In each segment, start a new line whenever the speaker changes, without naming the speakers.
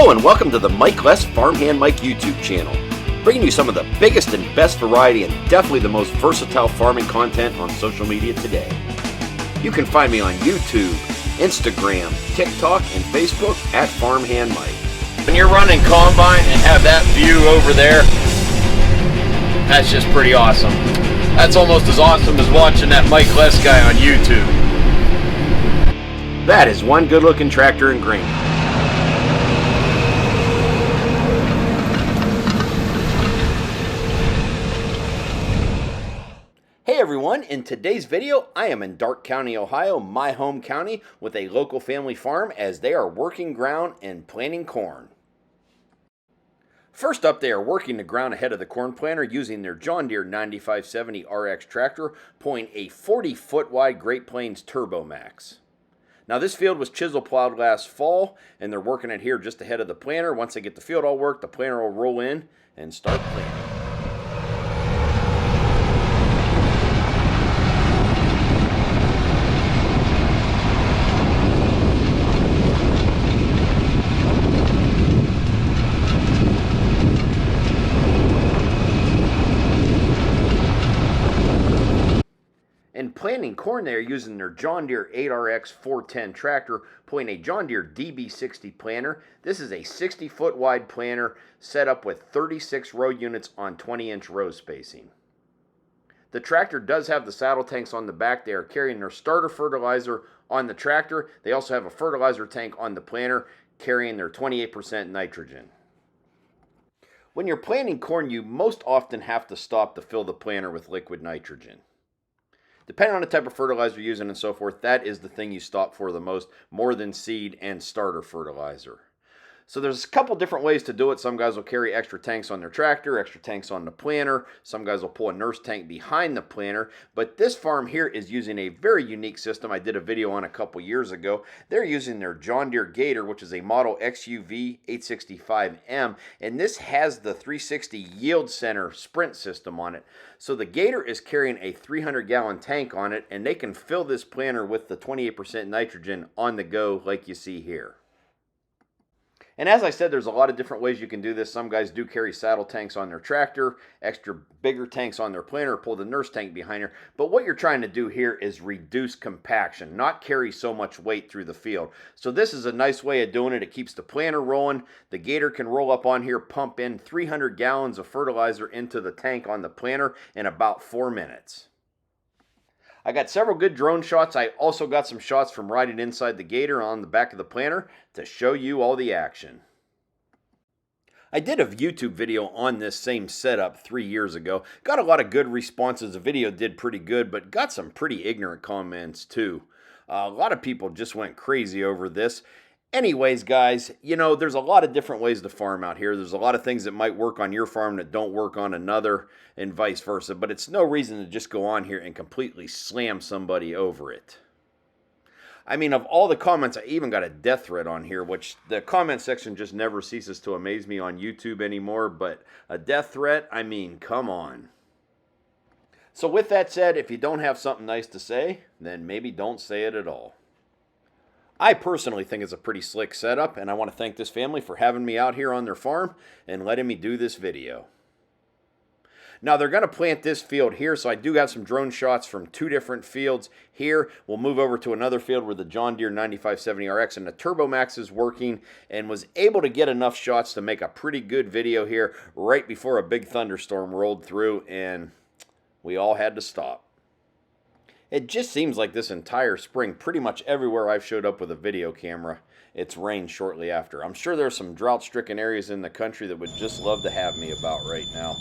Hello and welcome to the Mike Less Farmhand Mike YouTube channel, bringing you some of the biggest and best variety and definitely the most versatile farming content on social media today. You can find me on YouTube, Instagram, TikTok, and Facebook at Farmhand Mike.
When you're running combine and have that view over there, that's just pretty awesome. That's almost as awesome as watching that Mike Less guy on YouTube.
That is one good looking tractor in green. Hey everyone, in today's video I am in Darke County, Ohio, my home county, with a local family farm as they are working ground and planting corn. First up, they are working the ground ahead of the corn planter using their John Deere 9570 RX tractor, pulling a 40-foot wide Great Plains Turbo Max. Now this field was chisel plowed last fall and they're working it here just ahead of the planter. Once they get the field all worked, the planter will roll in and start planting. In planting corn, they are using their John Deere 8RX 410 tractor, pulling a John Deere DB60 planter. This is a 60-foot wide planter set up with 36 row units on 20-inch row spacing. The tractor does have the saddle tanks on the back. They are carrying their starter fertilizer on the tractor. They also have a fertilizer tank on the planter carrying their 28% nitrogen. When you're planting corn, you most often have to stop to fill the planter with liquid nitrogen. Depending on the type of fertilizer you're using and so forth, that is the thing you stop for the most, more than seed and starter fertilizer. So there's a couple different ways to do it. Some guys will carry extra tanks on their tractor, extra tanks on the planter. Some guys will pull a nurse tank behind the planter. But this farm here is using a very unique system I did a video on a couple years ago. They're using their John Deere Gator, which is a model XUV865M. And this has the 360 yield center sprint system on it. So the Gator is carrying a 300-gallon tank on it, and they can fill this planter with the 28% nitrogen on the go like you see here. And as I said, there's a lot of different ways you can do this. Some guys do carry saddle tanks on their tractor, extra bigger tanks on their planter, pull the nurse tank behind her. But what you're trying to do here is reduce compaction, not carry so much weight through the field. So this is a nice way of doing it. It keeps the planter rolling. The Gator can roll up on here, pump in 300 gallons of fertilizer into the tank on the planter in about 4 minutes. I got several good drone shots. I also got some shots from riding inside the Gator on the back of the planter to show you all the action. I did a YouTube video on this same setup 3 years ago. Got a lot of good responses. The video did pretty good, but got some pretty ignorant comments too. A lot of people just went crazy over this. Anyways, guys, you know, there's a lot of different ways to farm out here. There's a lot of things that might work on your farm that don't work on another and vice versa. But it's no reason to just go on here and completely slam somebody over it. I mean, of all the comments, I even got a death threat on here, which the comment section just never ceases to amaze me on YouTube anymore. But a death threat, I mean, come on. So with that said, if you don't have something nice to say, then maybe don't say it at all. I personally think it's a pretty slick setup, and I want to thank this family for having me out here on their farm and letting me do this video. Now, they're going to plant this field here, so I do have some drone shots from 2 different fields here. We'll move over to another field where the John Deere 9570 RX and the Turbo Max is working, and was able to get enough shots to make a pretty good video here right before a big thunderstorm rolled through, and we all had to stop. It just seems like this entire spring, pretty much everywhere I've showed up with a video camera, it's rained shortly after. I'm sure there's some drought-stricken areas in the country that would just love to have me about right now.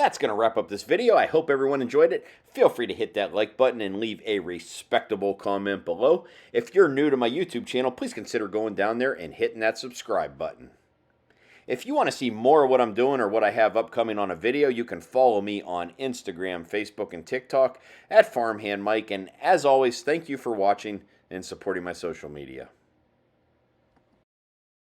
That's going to wrap up this video. I hope everyone enjoyed it. Feel free to hit that like button and leave a respectable comment below. If you're new to my YouTube channel, please consider going down there and hitting that subscribe button. If you want to see more of what I'm doing or what I have upcoming on a video, you can follow me on Instagram, Facebook, and TikTok at Farmhand Mike. And as always, thank you for watching and supporting my social media.